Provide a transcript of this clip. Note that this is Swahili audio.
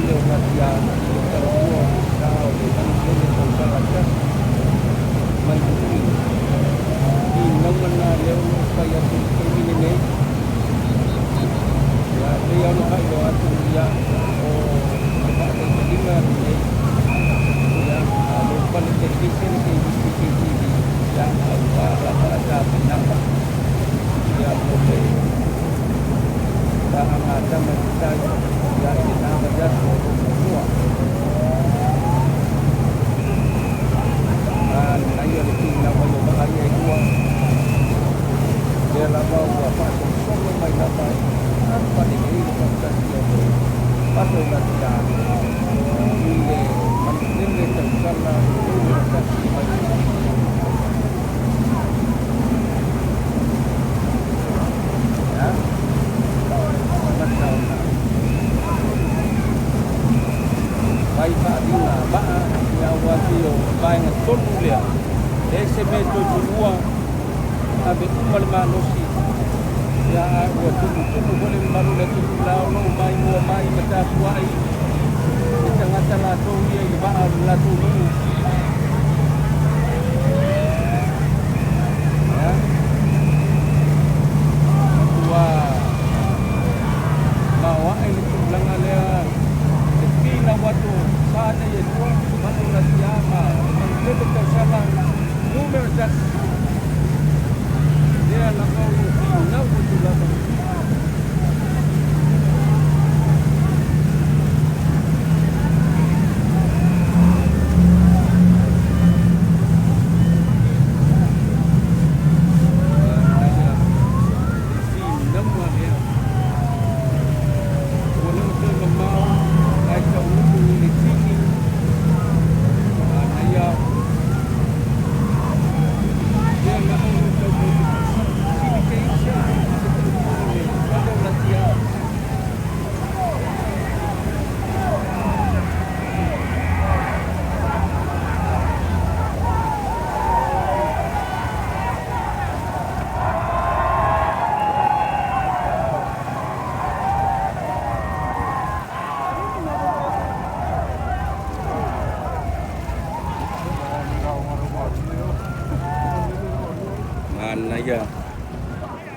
leo na dia terbuo kau dengan ini tersalah menteri ini mana leo supaya ini ya dia nak doa tu ya oh apa dengan ya lupa teknis ini yang apa ada pendapat ya boleh dan ada kita ya kita kerja semua dan ayo itu nama bahaya itu dia lama apa semua mai dapat apa ini kita dia pasal kita ini menteri tersalah baik adina ba ya wasio baik ngatun dia SMS tu dua abe umal manusi ya waktu itu boleh baru lagi lau mai mata suai tengah la tu dia ba la tu ya tua bawa ini tulang alian na watu sana yetu manula siama mangkete tersalah numero